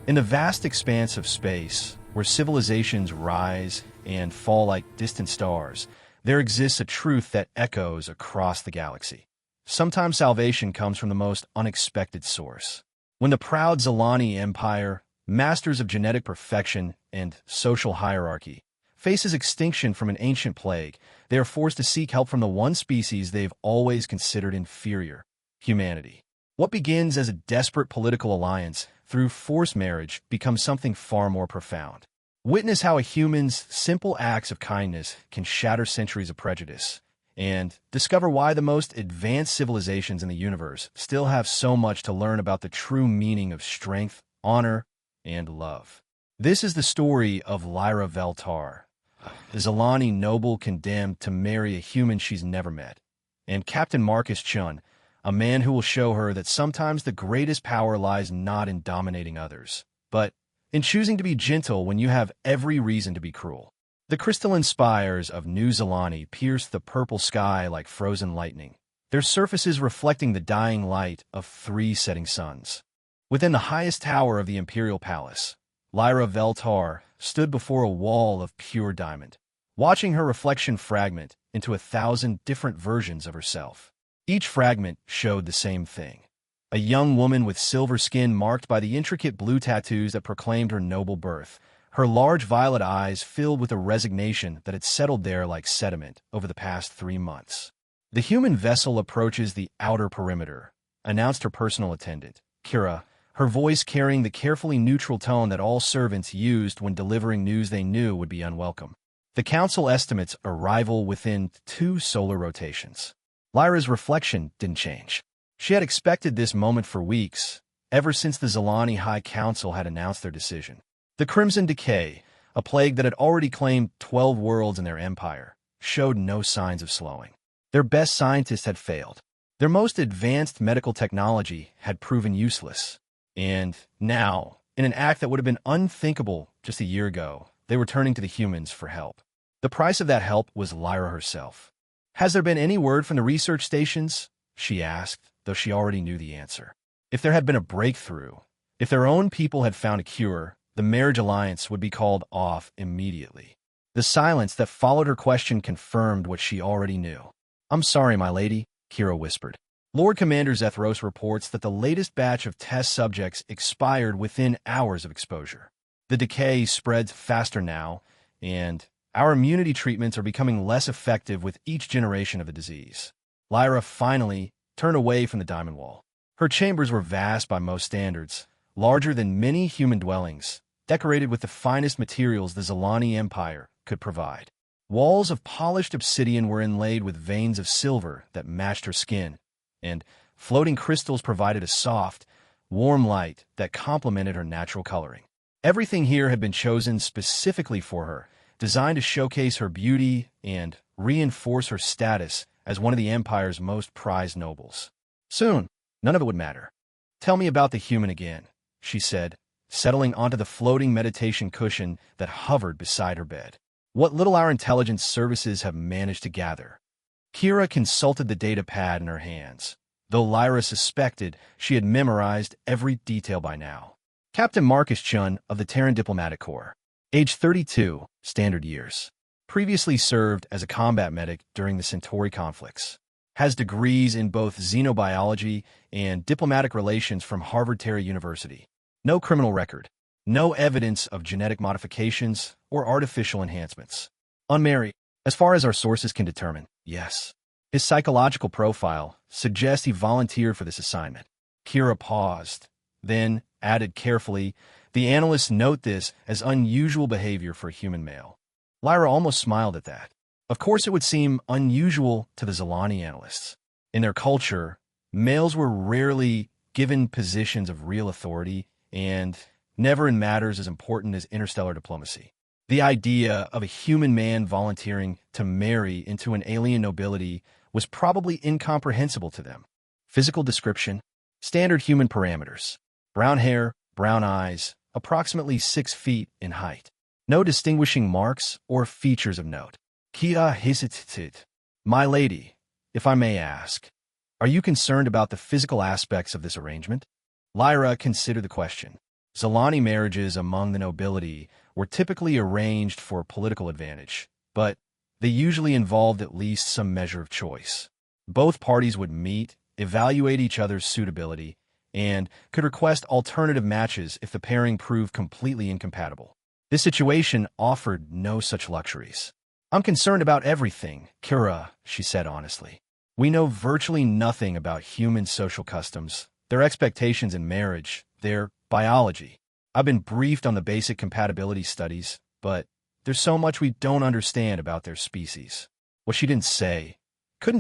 In the vast expanse of space, where civilizations rise and fall like distant stars, there exists a truth that echoes across the galaxy. Sometimes salvation comes from the most unexpected source. When the proud Zilani Empire, masters of genetic perfection and social hierarchy, faces extinction from an ancient plague, they are forced to seek help from the one species they've always considered inferior: humanity. What begins as a desperate political alliance through forced marriage becomes something far more profound. Witness how a human's simple acts of kindness can shatter centuries of prejudice, and discover why the most advanced civilizations in the universe still have so much to learn about the true meaning of strength, honor, and love. This is the story of Lyra Veltar, the Zilani noble condemned to marry a human she's never met, and Captain Marcus Chun, a man who will show her that sometimes the greatest power lies not in dominating others, but in choosing to be gentle when you have every reason to be cruel. The crystalline spires of New Zilani pierce the purple sky like frozen lightning, their surfaces reflecting the dying light of 3 setting suns. Within the highest tower of the Imperial Palace, Lyra Veltar stood before a wall of pure diamond, watching her reflection fragment into 1,000 different versions of herself. Each fragment showed the same thing: a young woman with silver skin marked by the intricate blue tattoos that proclaimed her noble birth, her large violet eyes filled with a resignation that had settled there like sediment over the past 3 months. "The human vessel approaches the outer perimeter," announced her personal attendant, Kira, her voice carrying the carefully neutral tone that all servants used when delivering news they knew would be unwelcome. The council estimates arrival within 2 solar rotations. Lyra's reflection didn't change. She had expected this moment for weeks, ever since the Zilani High Council had announced their decision. The Crimson Decay, a plague that had already claimed 12 worlds in their empire, showed no signs of slowing. Their best scientists had failed. Their most advanced medical technology had proven useless. And now, in an act that would have been unthinkable just a year ago, they were turning to the humans for help. The price of that help was Lyra herself. "Has there been any word from the research stations?" she asked, though she already knew the answer. If there had been a breakthrough, if their own people had found a cure, the marriage alliance would be called off immediately. The silence that followed her question confirmed what she already knew. "I'm sorry, my lady," Kira whispered. "Lord Commander Zethros reports that the latest batch of test subjects expired within hours of exposure. The decay spreads faster now, and our immunity treatments are becoming less effective with each generation of the disease." Lyra finally turned away from the diamond wall. Her chambers were vast by most standards, larger than many human dwellings, decorated with the finest materials the Zilani Empire could provide. Walls of polished obsidian were inlaid with veins of silver that matched her skin, and floating crystals provided a soft, warm light that complemented her natural coloring. Everything here had been chosen specifically for her, designed to showcase her beauty and reinforce her status as one of the Empire's most prized nobles. Soon, none of it would matter. "Tell me about the human again," she said, settling onto the floating meditation cushion that hovered beside her bed. "What little our intelligence services have managed to gather." Kira consulted the data pad in her hands, though Lyra suspected she had memorized every detail by now. Captain Marcus Chun of the Terran Diplomatic Corps, age 32, standard years. Previously served as a combat medic during the Centauri conflicts. Has degrees in both xenobiology and diplomatic relations from Harvard Terry University. No criminal record. No evidence of genetic modifications or artificial enhancements. Unmarried, as far as our sources can determine, yes. His psychological profile suggests he volunteered for this assignment. Kira paused, then added carefully, "The analysts note this as unusual behavior for a human male." Lyra almost smiled at that. Of course it would seem unusual to the Zilani analysts. In their culture, males were rarely given positions of real authority, and never in matters as important as interstellar diplomacy. The idea of a human man volunteering to marry into an alien nobility was probably incomprehensible to them. Physical description: standard human parameters. Brown hair, brown eyes, approximately 6 feet in height. No distinguishing marks or features of note. Kia hesitated. "My lady, if I may ask, are you concerned about the physical aspects of this arrangement?" Lyra considered the question. Zalani marriages among the nobility were typically arranged for political advantage, but they usually involved at least some measure of choice. Both parties would meet, evaluate each other's suitability, and could request alternative matches if the pairing proved completely incompatible. This situation offered no such luxuries. "I'm concerned about everything, Kira," she said honestly. "We know virtually nothing about human social customs, their expectations in marriage, their biology. I've been briefed on the basic compatibility studies, but there's so much we don't understand about their species." What she couldn't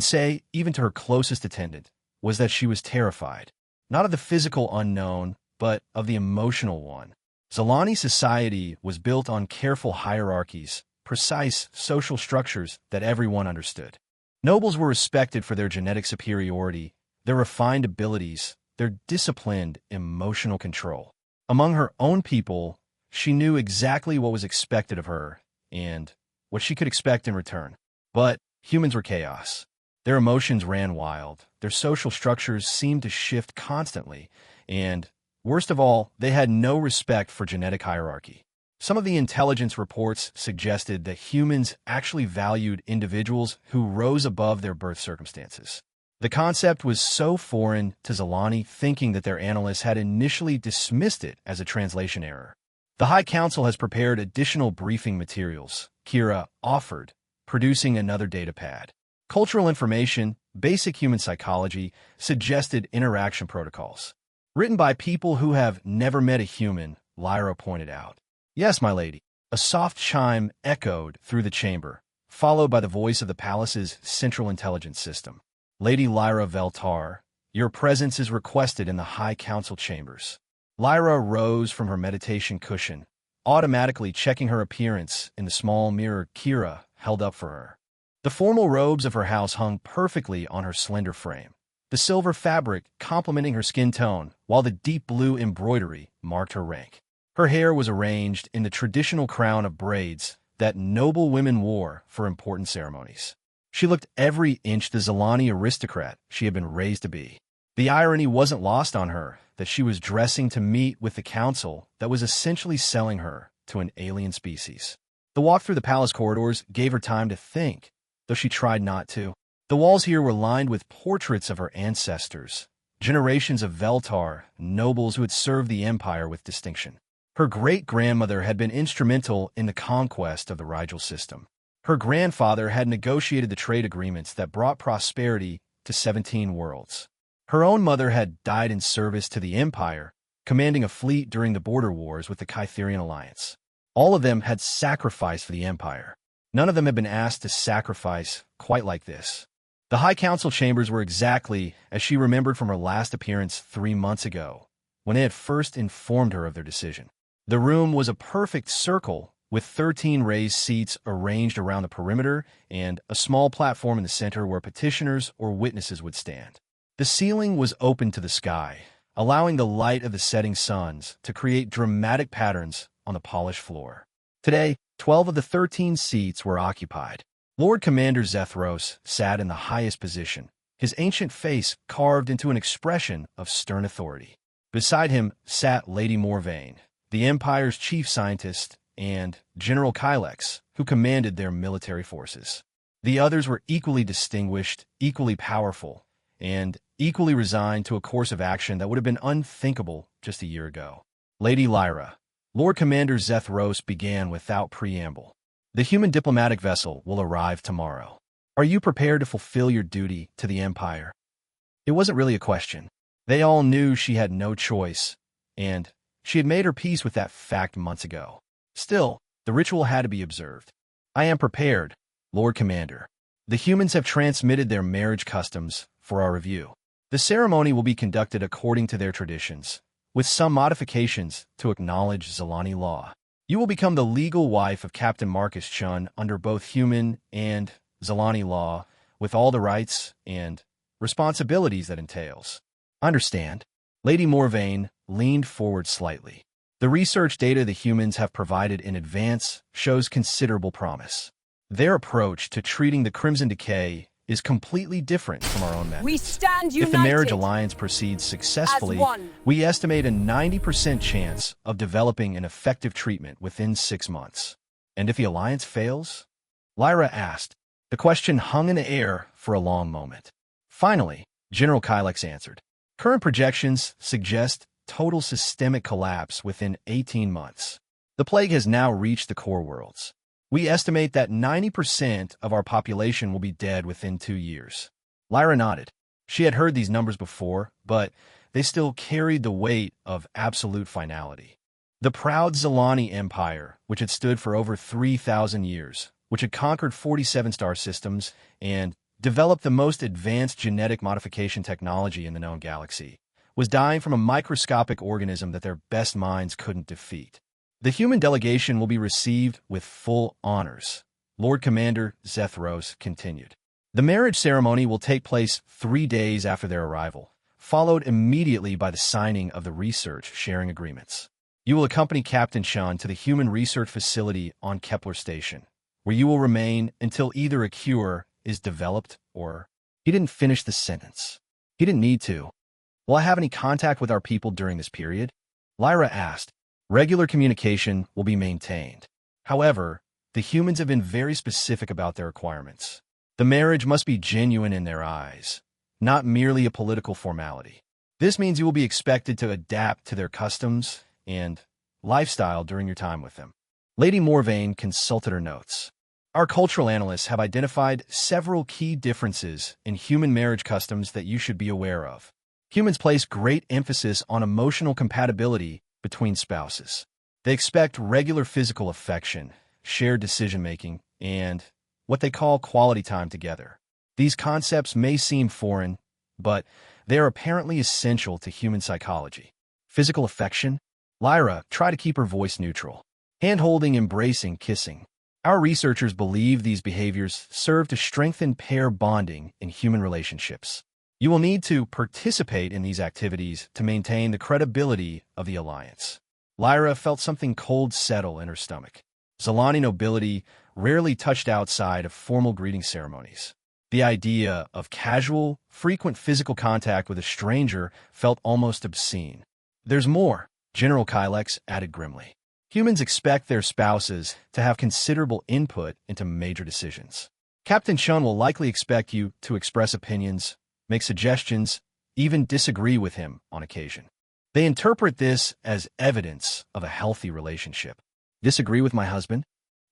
say, even to her closest attendant, was that she was terrified, not of the physical unknown, but of the emotional one. Zalani society was built on careful hierarchies, precise social structures that everyone understood. Nobles were respected for their genetic superiority, their refined abilities, their disciplined emotional control. Among her own people, she knew exactly what was expected of her and what she could expect in return. But humans were chaos. Their emotions ran wild, their social structures seemed to shift constantly, and worst of all, they had no respect for genetic hierarchy. Some of the intelligence reports suggested that humans actually valued individuals who rose above their birth circumstances. The concept was so foreign to Zalani, thinking that their analysts had initially dismissed it as a translation error. "The High Council has prepared additional briefing materials," Kira offered, producing another data pad. Cultural information, basic human psychology, suggested interaction protocols. "Written by people who have never met a human," Lyra pointed out. "Yes, my lady." A soft chime echoed through the chamber, followed by the voice of the palace's central intelligence system. "Lady Lyra Veltar, your presence is requested in the High Council chambers." Lyra rose from her meditation cushion, automatically checking her appearance in the small mirror Kira held up for her. The formal robes of her house hung perfectly on her slender frame, the silver fabric complementing her skin tone, while the deep blue embroidery marked her rank. Her hair was arranged in the traditional crown of braids that noble women wore for important ceremonies. She looked every inch the Zalani aristocrat she had been raised to be. The irony wasn't lost on her that she was dressing to meet with the council that was essentially selling her to an alien species. The walk through the palace corridors gave her time to think, though she tried not to. The walls here were lined with portraits of her ancestors, generations of Veltar nobles who had served the empire with distinction. Her great-grandmother had been instrumental in the conquest of the Rigel system. Her grandfather had negotiated the trade agreements that brought prosperity to 17 worlds. Her own mother had died in service to the empire, commanding a fleet during the border wars with the Kytherian alliance. All of them had sacrificed for the empire. None of them had been asked to sacrifice quite like this. The High Council chambers were exactly as she remembered from her last appearance 3 months ago, when they had first informed her of their decision. The room was a perfect circle, with 13 raised seats arranged around the perimeter and a small platform in the center where petitioners or witnesses would stand. The ceiling was open to the sky, allowing the light of the setting suns to create dramatic patterns on the polished floor. Today, 12 of the 13 seats were occupied. Lord Commander Zethros sat in the highest position, his ancient face carved into an expression of stern authority. Beside him sat Lady Morvain, the Empire's chief scientist, and General Kylex, who commanded their military forces. The others were equally distinguished, equally powerful, and equally resigned to a course of action that would have been unthinkable just a year ago. "Lady Lyra," Lord Commander Zethros began without preamble, "the human diplomatic vessel will arrive tomorrow. Are you prepared to fulfill your duty to the Empire?" It wasn't really a question. They all knew she had no choice, and she had made her peace with that fact months ago. Still, the ritual had to be observed. "I am prepared, Lord Commander. The humans have transmitted their marriage customs for our review. The ceremony will be conducted according to their traditions, with some modifications to acknowledge Zalani law. You will become the legal wife of Captain Marcus Chun under both human and Zalani law, with all the rights and responsibilities that entails." "Understand." Lady Morvain leaned forward slightly. "The research data the humans have provided in advance shows considerable promise. Their approach to treating the Crimson Decay is completely different from our own We methods. stand If the marriage united alliance proceeds successfully, as one. we estimate a 90% chance of developing an effective treatment within 6 months. And if the alliance fails? Lyra asked. The question hung in the air for a long moment. Finally, General Kylex answered. Current projections suggest total systemic collapse within 18 months. The plague has now reached the core worlds. We estimate that 90% of our population will be dead within 2 years. Lyra nodded. She had heard these numbers before, but they still carried the weight of absolute finality. The proud Zalani Empire, which had stood for over 3,000 years, which had conquered 47 star systems and developed the most advanced genetic modification technology in the known galaxy, was dying from a microscopic organism that their best minds couldn't defeat. The human delegation will be received with full honors, Lord Commander Zethros continued. The marriage ceremony will take place 3 days after their arrival, followed immediately by the signing of the research sharing agreements. You will accompany Captain Shun to the human research facility on Kepler Station, where you will remain until either a cure is developed or... He didn't finish the sentence. He didn't need to. Will I have any contact with our people during this period? Lyra asked. Regular communication will be maintained. However, the humans have been very specific about their requirements. The marriage must be genuine in their eyes, not merely a political formality. This means you will be expected to adapt to their customs and lifestyle during your time with them. Lady Morvain consulted her notes. Our cultural analysts have identified several key differences in human marriage customs that you should be aware of. Humans place great emphasis on emotional compatibility between spouses. They expect regular physical affection, shared decision-making, and what they call quality time together. These concepts may seem foreign, but they are apparently essential to human psychology. Physical affection? Lyra, try to keep her voice neutral. Hand-holding, embracing, kissing. Our researchers believe these behaviors serve to strengthen pair bonding in human relationships. You will need to participate in these activities to maintain the credibility of the alliance. Lyra felt something cold settle in her stomach. Zalani nobility rarely touched outside of formal greeting ceremonies. The idea of casual, frequent physical contact with a stranger felt almost obscene. There's more, General Kylex added grimly. Humans expect their spouses to have considerable input into major decisions. Captain Shun will likely expect you to express opinions, make suggestions, even disagree with him on occasion. They interpret this as evidence of a healthy relationship. Disagree with my husband?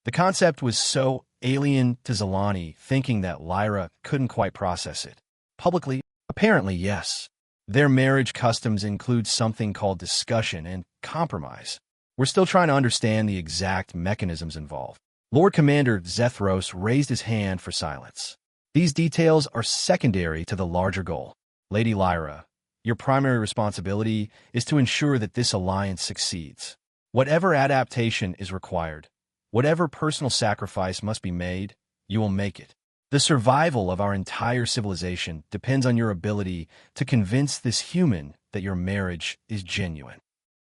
The concept was so alien to Zalani, thinking that Lyra couldn't quite process it. Publicly, apparently yes. Their marriage customs include something called discussion and compromise. We're still trying to understand the exact mechanisms involved. Lord Commander Zethros raised his hand for silence. These details are secondary to the larger goal. Lady Lyra, your primary responsibility is to ensure that this alliance succeeds. Whatever adaptation is required, whatever personal sacrifice must be made, you will make it. The survival of our entire civilization depends on your ability to convince this human that your marriage is genuine.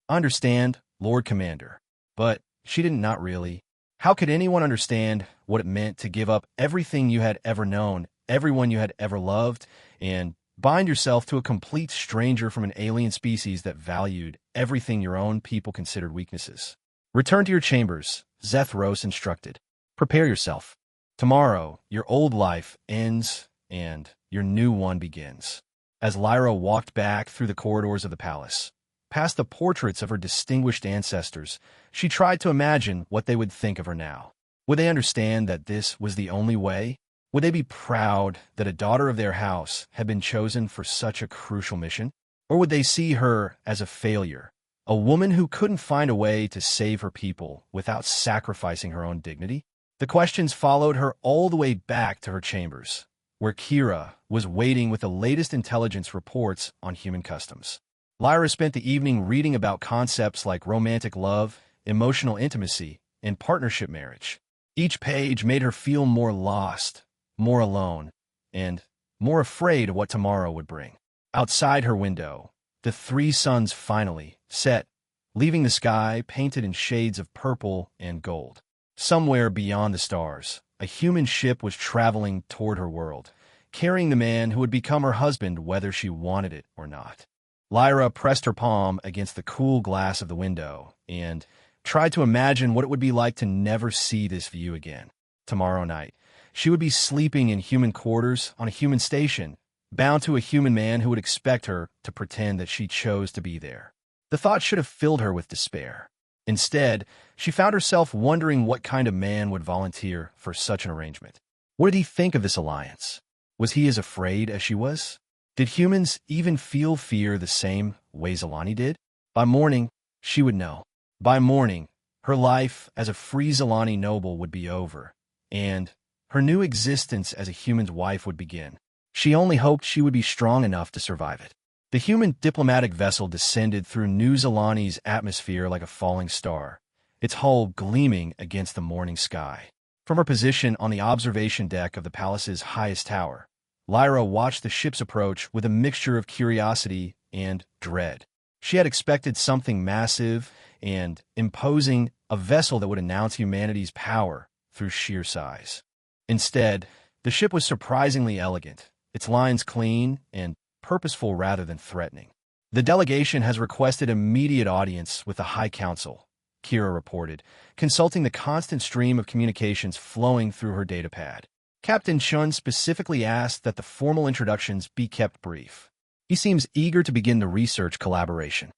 Understand, Lord Commander. But she did not really. How could anyone understand what it meant to give up everything you had ever known, everyone you had ever loved, and bind yourself to a complete stranger from an alien species that valued everything your own people considered weaknesses? Return to your chambers, Zethros instructed. Prepare yourself. Tomorrow, your old life ends and your new one begins. As Lyra walked back through the corridors of the palace, past the portraits of her distinguished ancestors, she tried to imagine what they would think of her now. Would they understand that this was the only way? Would they be proud that a daughter of their house had been chosen for such a crucial mission? Or would they see her as a failure, a woman who couldn't find a way to save her people without sacrificing her own dignity? The questions followed her all the way back to her chambers, where Kira was waiting with the latest intelligence reports on human customs. Lyra spent the evening reading about concepts like romantic love, emotional intimacy, and partnership marriage. Each page made her feel more lost, more alone, and more afraid of what tomorrow would bring. Outside her window, the 3 suns finally set, leaving the sky painted in shades of purple and gold. Somewhere beyond the stars, a human ship was traveling toward her world, carrying the man who would become her husband whether she wanted it or not. Lyra pressed her palm against the cool glass of the window and tried to imagine what it would be like to never see this view again. Tomorrow night, she would be sleeping in human quarters on a human station, bound to a human man who would expect her to pretend that she chose to be there. The thought should have filled her with despair. Instead, she found herself wondering what kind of man would volunteer for such an arrangement. What did he think of this alliance? Was he as afraid as she was? Did humans even feel fear the same way Zalani did? By morning, she would know. By morning, her life as a free Zalani noble would be over, and her new existence as a human's wife would begin. She only hoped she would be strong enough to survive it. The human diplomatic vessel descended through New Zalani's atmosphere like a falling star, its hull gleaming against the morning sky. From her position on the observation deck of the palace's highest tower, Lyra watched the ship's approach with a mixture of curiosity and dread. She had expected something massive and imposing, a vessel that would announce humanity's power through sheer size. Instead, the ship was surprisingly elegant, its lines clean and purposeful rather than threatening. The delegation has requested immediate audience with the High Council, Kira reported, consulting the constant stream of communications flowing through her datapad. Captain Chun specifically asked that the formal introductions be kept brief. He seems eager to begin the research collaboration.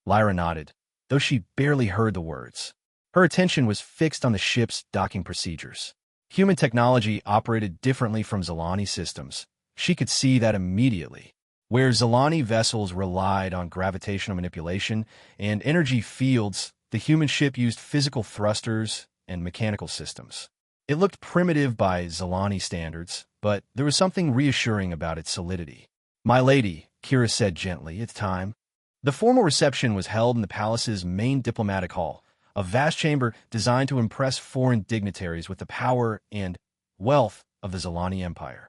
Lyra nodded, though she barely heard the words. Her attention was fixed on the ship's docking procedures. Human technology operated differently from Zalani systems. She could see that immediately. Where Zalani vessels relied on gravitational manipulation and energy fields, the human ship used physical thrusters and mechanical systems. It looked primitive by Zalani standards, but there was something reassuring about its solidity. "My lady," Kira said gently, "it's time." The formal reception was held in the palace's main diplomatic hall, a vast chamber designed to impress foreign dignitaries with the power and wealth of the Zalani Empire.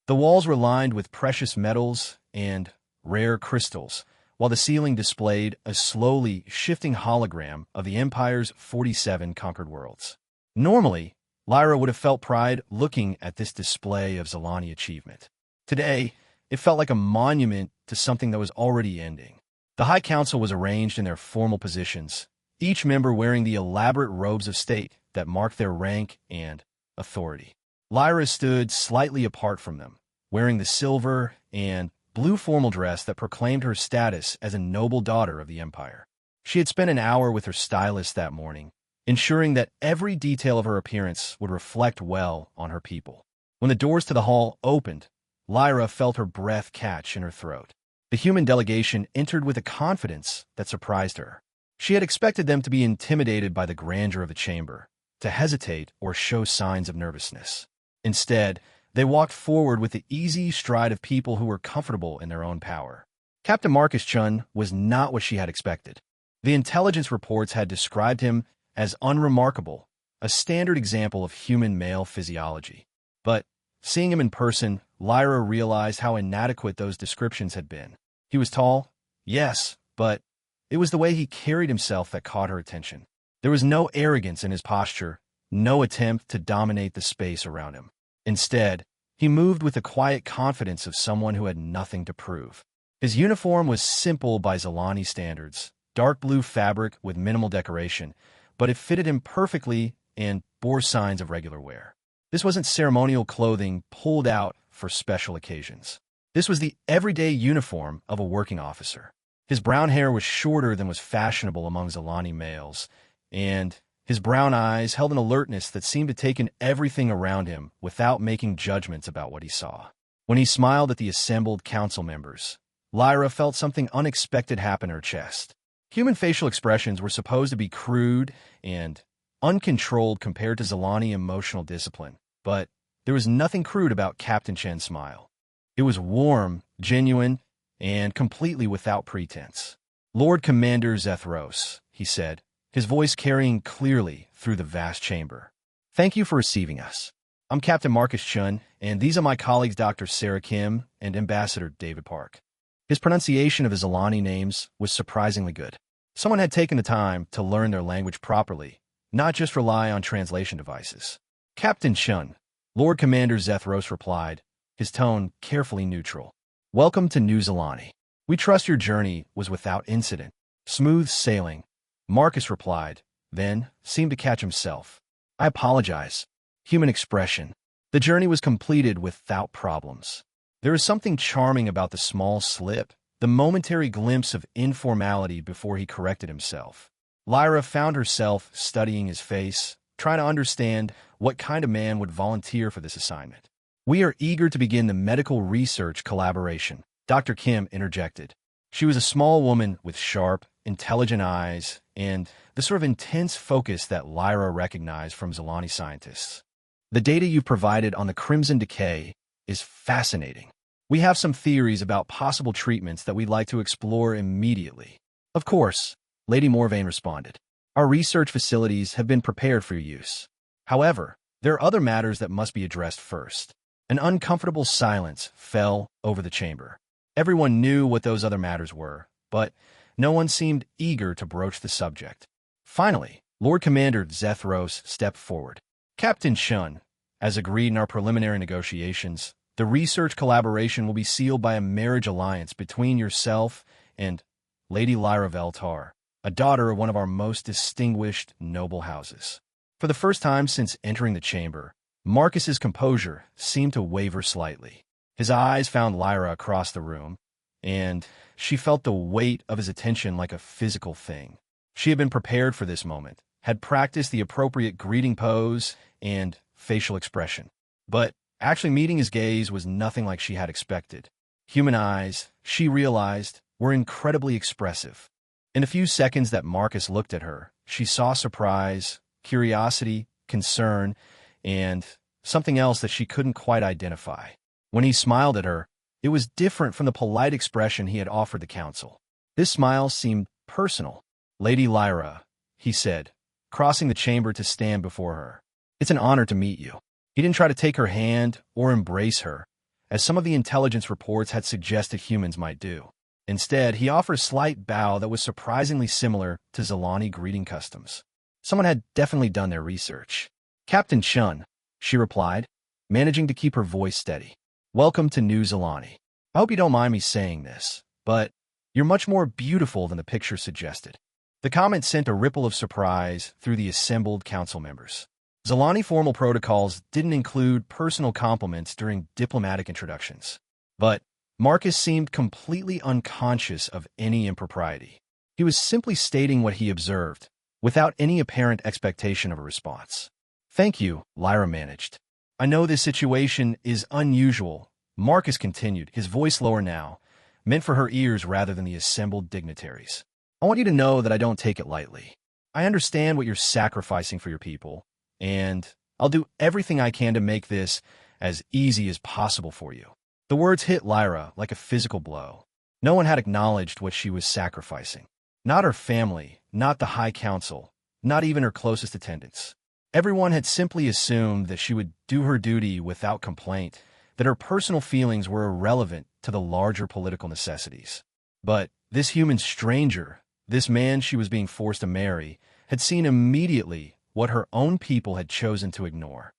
The walls were lined with precious metals and rare crystals, while the ceiling displayed a slowly shifting hologram of the Empire's 47 conquered worlds. Normally, Lyra would have felt pride looking at this display of Zalani achievement. Today, it felt like a monument to something that was already ending. The High Council was arranged in their formal positions, each member wearing the elaborate robes of state that marked their rank and authority. Lyra stood slightly apart from them, wearing the silver and blue formal dress that proclaimed her status as a noble daughter of the Empire. She had spent an hour with her stylist that morning, ensuring that every detail of her appearance would reflect well on her people. When the doors to the hall opened, Lyra felt her breath catch in her throat. The human delegation entered with a confidence that surprised her. She had expected them to be intimidated by the grandeur of the chamber, to hesitate or show signs of nervousness. Instead, they walked forward with the easy stride of people who were comfortable in their own power. Captain Marcus Chun was not what she had expected. The intelligence reports had described him as unremarkable, a standard example of human male physiology. But seeing him in person, Lyra realized how inadequate those descriptions had been. He was tall, yes, but it was the way he carried himself that caught her attention. There was no arrogance in his posture, no attempt to dominate the space around him. Instead, he moved with the quiet confidence of someone who had nothing to prove. His uniform was simple by Zalani standards, dark blue fabric with minimal decoration, but it fitted him perfectly and bore signs of regular wear. This wasn't ceremonial clothing pulled out for special occasions. This was the everyday uniform of a working officer. His brown hair was shorter than was fashionable among Zalani males, and his brown eyes held an alertness that seemed to take in everything around him without making judgments about what he saw. When he smiled at the assembled council members, Lyra felt something unexpected happen in her chest. Human facial expressions were supposed to be crude and uncontrolled compared to Zalani emotional discipline, but there was nothing crude about Captain Chen's smile. It was warm, genuine, and completely without pretense. "Lord Commander Zethros," he said, his voice carrying clearly through the vast chamber. "Thank you for receiving us. I'm Captain Marcus Chun, and these are my colleagues Dr. Sarah Kim and Ambassador David Park." His pronunciation of his Zalani names was surprisingly good. Someone had taken the time to learn their language properly, not just rely on translation devices. "Captain Chun," Lord Commander Zethros replied, his tone carefully neutral. "Welcome to New Zealand. We trust your journey was without incident." "Smooth sailing," Marcus replied, then seemed to catch himself. "I apologize." Human expression. "The journey was completed without problems." There is something charming about the small slip, the momentary glimpse of informality before he corrected himself. Lyra found herself studying his face, trying to understand what kind of man would volunteer for this assignment. "We are eager to begin the medical research collaboration," Dr. Kim interjected. She was a small woman with sharp, intelligent eyes and the sort of intense focus that Lyra recognized from Zilani scientists. "The data you provided on the Crimson Decay is fascinating. We have some theories about possible treatments that we'd like to explore immediately." "Of course," Lady Morvain responded. "Our research facilities have been prepared for your use. However, there are other matters that must be addressed first." An uncomfortable silence fell over the chamber. Everyone knew what those other matters were, but no one seemed eager to broach the subject. Finally, Lord Commander Zethros stepped forward. "Captain Shun, as agreed in our preliminary negotiations, the research collaboration will be sealed by a marriage alliance between yourself and Lady Lyra Veltar, a daughter of one of our most distinguished noble houses." For the first time since entering the chamber, Marcus's composure seemed to waver slightly. His eyes found Lyra across the room, and she felt the weight of his attention like a physical thing. She had been prepared for this moment, had practiced the appropriate greeting pose and facial expression. But actually meeting his gaze was nothing like she had expected. Human eyes, she realized, were incredibly expressive. In the few seconds that Marcus looked at her, she saw surprise, curiosity, concern, and something else that she couldn't quite identify. When he smiled at her, it was different from the polite expression he had offered the council. This smile seemed personal. "Lady Lyra," he said, crossing the chamber to stand before her. "It's an honor to meet you." He didn't try to take her hand or embrace her, as some of the intelligence reports had suggested humans might do. Instead, he offered a slight bow that was surprisingly similar to Zilani greeting customs. Someone had definitely done their research. "Captain Shun," she replied, managing to keep her voice steady. "Welcome to New Zealand. I hope you don't mind me saying this, but you're much more beautiful than the picture suggested." The comment sent a ripple of surprise through the assembled council members. Zilani formal protocols didn't include personal compliments during diplomatic introductions. But Marcus seemed completely unconscious of any impropriety. He was simply stating what he observed, without any apparent expectation of a response. "Thank you," Lyra managed. "I know this situation is unusual," Marcus continued, his voice lower now, meant for her ears rather than the assembled dignitaries. "I want you to know that I don't take it lightly. I understand what you're sacrificing for your people, and I'll do everything I can to make this as easy as possible for you." The words hit Lyra like a physical blow. No one had acknowledged what she was sacrificing. Not her family, not the High Council, not even her closest attendants. Everyone had simply assumed that she would do her duty without complaint, that her personal feelings were irrelevant to the larger political necessities. But this human stranger, this man she was being forced to marry, had seen immediately what her own people had chosen to ignore.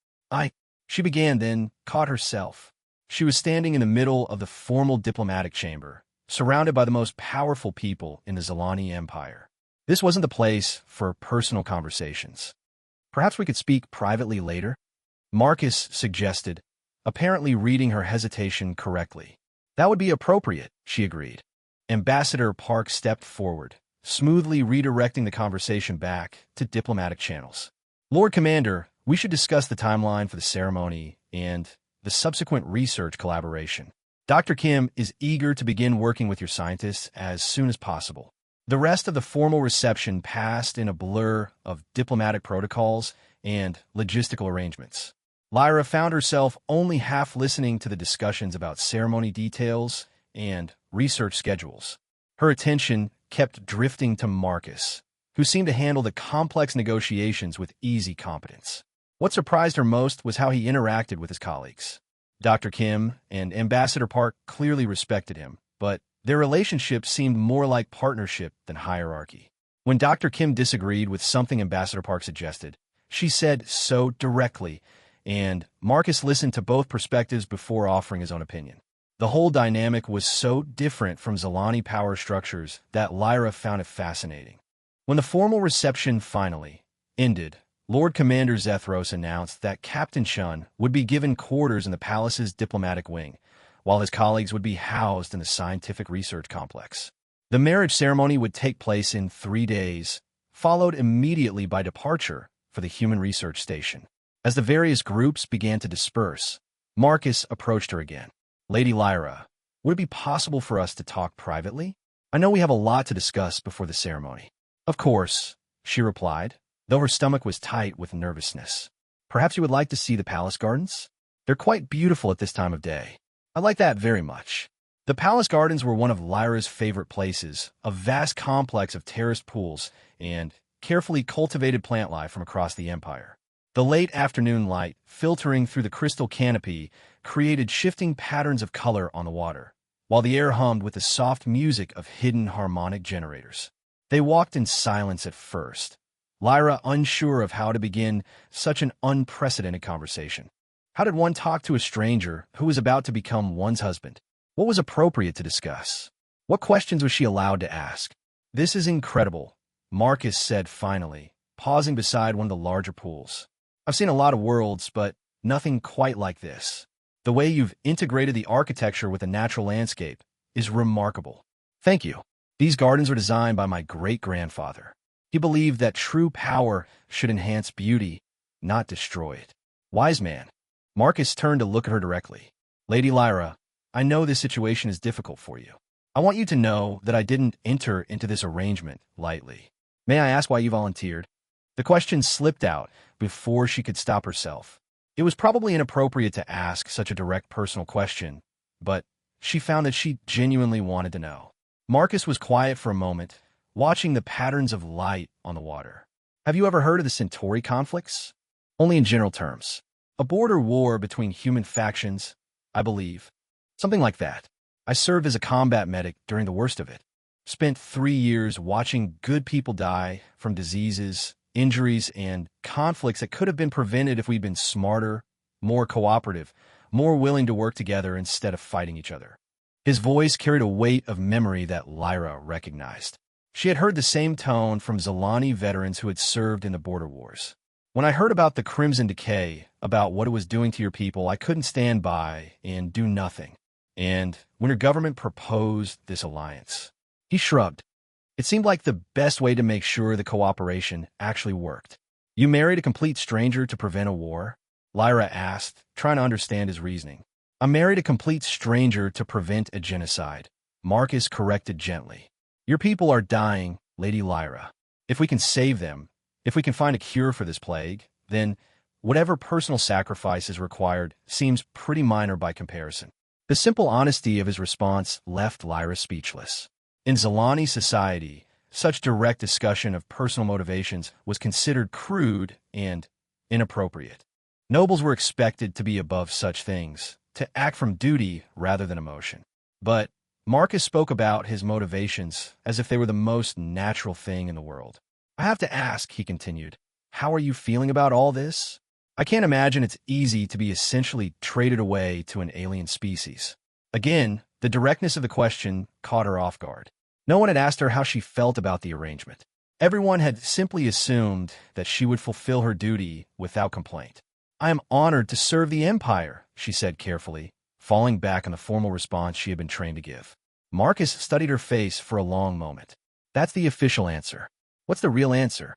She began, then caught herself. She was standing in the middle of the formal diplomatic chamber, surrounded by the most powerful people in the Zilani Empire. This wasn't the place for personal conversations. "Perhaps we could speak privately later?" Marcus suggested, apparently reading her hesitation correctly. "That would be appropriate," she agreed. Ambassador Park stepped forward, smoothly redirecting the conversation back to diplomatic channels. "Lord Commander, we should discuss the timeline for the ceremony and the subsequent research collaboration. Dr. Kim is eager to begin working with your scientists as soon as possible." The rest of the formal reception passed in a blur of diplomatic protocols and logistical arrangements. Lyra found herself only half listening to the discussions about ceremony details and research schedules. Her attention kept drifting to Marcus, who seemed to handle the complex negotiations with easy competence. What surprised her most was how he interacted with his colleagues. Dr. Kim and Ambassador Park clearly respected him, but their relationship seemed more like partnership than hierarchy. When Dr. Kim disagreed with something Ambassador Park suggested, she said so directly and Marcus listened to both perspectives before offering his own opinion. The whole dynamic was so different from Zilani power structures that Lyra found it fascinating. When the formal reception finally ended, Lord Commander Zethros announced that Captain Chun would be given quarters in the palace's diplomatic wing, while his colleagues would be housed in the scientific research complex. The marriage ceremony would take place in 3 days, followed immediately by departure for the human research station. As the various groups began to disperse, Marcus approached her again. "Lady Lyra, would it be possible for us to talk privately? I know we have a lot to discuss before the ceremony." "Of course," she replied, though her stomach was tight with nervousness. "Perhaps you would like to see the palace gardens? They're quite beautiful at this time of day." "I like that very much." The palace gardens were one of Lyra's favorite places, a vast complex of terraced pools and carefully cultivated plant life from across the empire. The late afternoon light, filtering through the crystal canopy, created shifting patterns of color on the water, while the air hummed with the soft music of hidden harmonic generators. They walked in silence at first, Lyra unsure of how to begin such an unprecedented conversation. How did one talk to a stranger who was about to become one's husband? What was appropriate to discuss? What questions was she allowed to ask? "This is incredible," Marcus said finally, pausing beside one of the larger pools. "I've seen a lot of worlds, but nothing quite like this. The way you've integrated the architecture with the natural landscape is remarkable." "Thank you. These gardens were designed by my great-grandfather. He believed that true power should enhance beauty, not destroy it." "Wise man." Marcus turned to look at her directly. "Lady Lyra, I know this situation is difficult for you. I want you to know that I didn't enter into this arrangement lightly. May I ask why you volunteered?" The question slipped out before she could stop herself. It was probably inappropriate to ask such a direct personal question, but she found that she genuinely wanted to know. Marcus was quiet for a moment, watching the patterns of light on the water. "Have you ever heard of the Centauri conflicts?" "Only in general terms. A border war between human factions, I believe. Something like that. I served as a combat medic during the worst of it. Spent 3 years watching good people die from diseases, injuries, and conflicts that could have been prevented if we'd been smarter, more cooperative, more willing to work together instead of fighting each other." His voice carried a weight of memory that Lyra recognized. She had heard the same tone from Zilani veterans who had served in the border wars. "When I heard about the Crimson Decay, about what it was doing to your people, I couldn't stand by and do nothing. And when your government proposed this alliance," he shrugged. "It seemed like the best way to make sure the cooperation actually worked." "You married a complete stranger to prevent a war?" Lyra asked, trying to understand his reasoning. "I married a complete stranger to prevent a genocide," Marcus corrected gently. "Your people are dying, Lady Lyra. If we can save them, if we can find a cure for this plague, then whatever personal sacrifice is required seems pretty minor by comparison." The simple honesty of his response left Lyra speechless. In Zilani society, such direct discussion of personal motivations was considered crude and inappropriate. Nobles were expected to be above such things, to act from duty rather than emotion. But Marcus spoke about his motivations as if they were the most natural thing in the world. "I have to ask," he continued, "how are you feeling about all this? I can't imagine it's easy to be essentially traded away to an alien species." Again, the directness of the question caught her off guard. No one had asked her how she felt about the arrangement. Everyone had simply assumed that she would fulfill her duty without complaint. "I am honored to serve the Empire," she said carefully, falling back on the formal response she had been trained to give. Marcus studied her face for a long moment. "That's the official answer. What's the real answer?"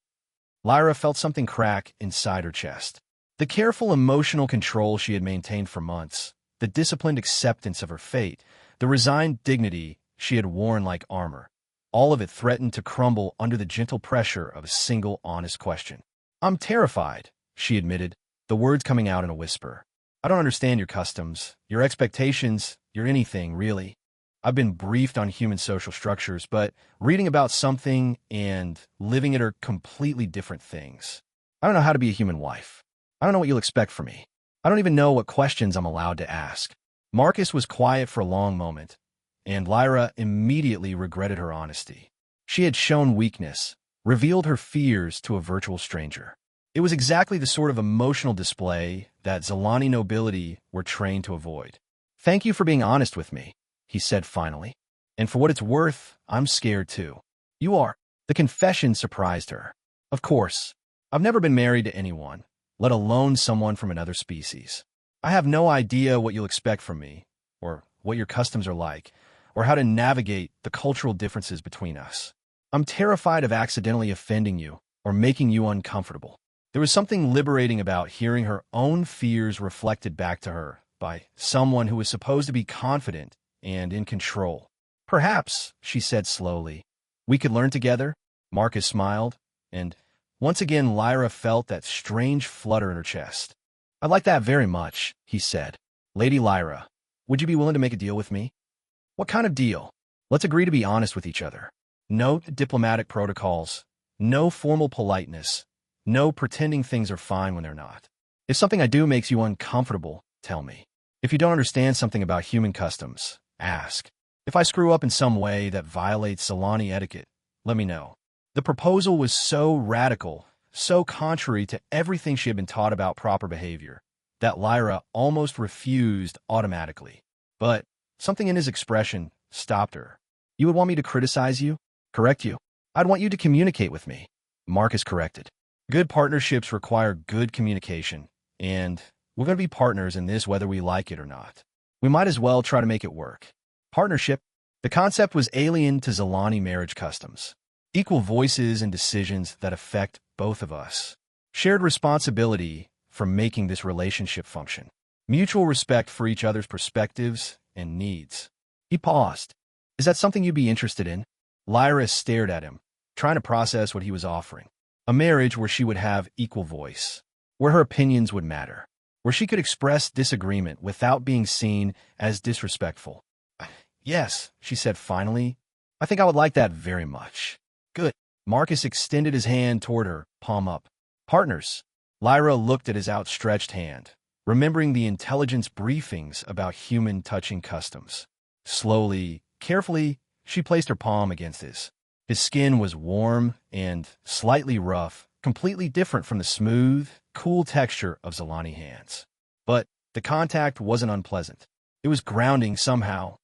Lyra felt something crack inside her chest. The careful emotional control she had maintained for months, the disciplined acceptance of her fate, the resigned dignity she had worn like armor, all of it threatened to crumble under the gentle pressure of a single honest question. "I'm terrified," she admitted, the words coming out in a whisper. "I don't understand your customs, your expectations, your anything, really. I've been briefed on human social structures, but reading about something and living it are completely different things. I don't know how to be a human wife. I don't know what you'll expect from me. I don't even know what questions I'm allowed to ask." Marcus was quiet for a long moment, and Lyra immediately regretted her honesty. She had shown weakness, revealed her fears to a virtual stranger. It was exactly the sort of emotional display that Zalani nobility were trained to avoid. "Thank you for being honest with me," he said finally. "And for what it's worth, I'm scared too." "You are?" The confession surprised her. "Of course. I've never been married to anyone, let alone someone from another species. I have no idea what you'll expect from me, or what your customs are like, or how to navigate the cultural differences between us. I'm terrified of accidentally offending you or making you uncomfortable." There was something liberating about hearing her own fears reflected back to her by someone who was supposed to be confident and in control. "Perhaps," she said slowly, "we could learn together." Marcus smiled, and once again Lyra felt that strange flutter in her chest. "I'd like that very much," he said. "Lady Lyra, would you be willing to make a deal with me?" "What kind of deal?" "Let's agree to be honest with each other. No diplomatic protocols, no formal politeness, no pretending things are fine when they're not. If something I do makes you uncomfortable, tell me. If you don't understand something about human customs, ask. If I screw up in some way that violates Zalani etiquette, let me know." The proposal was so radical, so contrary to everything she had been taught about proper behavior, that Lyra almost refused automatically. But something in his expression stopped her. "You would want me to criticize you? Correct you? I'd want you to communicate with me." Marcus corrected. "Good partnerships require good communication, and we're going to be partners in this whether we like it or not. We might as well try to make it work." Partnership. The concept was alien to Zalani marriage customs. Equal voices and decisions that affect both of us. Shared responsibility for making this relationship function. Mutual respect for each other's perspectives and needs. He paused. "Is that something you'd be interested in?" Lyra stared at him, trying to process what he was offering. A marriage where she would have equal voice, where her opinions would matter, where she could express disagreement without being seen as disrespectful. "Yes," she said finally. "I think I would like that very much." "Good." Marcus extended his hand toward her, palm up. "Partners." Lyra looked at his outstretched hand, remembering the intelligence briefings about human-touching customs. Slowly, carefully, she placed her palm against his. His skin was warm and slightly rough, completely different from the smooth, cool texture of Zalani hands. But the contact wasn't unpleasant. It was grounding somehow,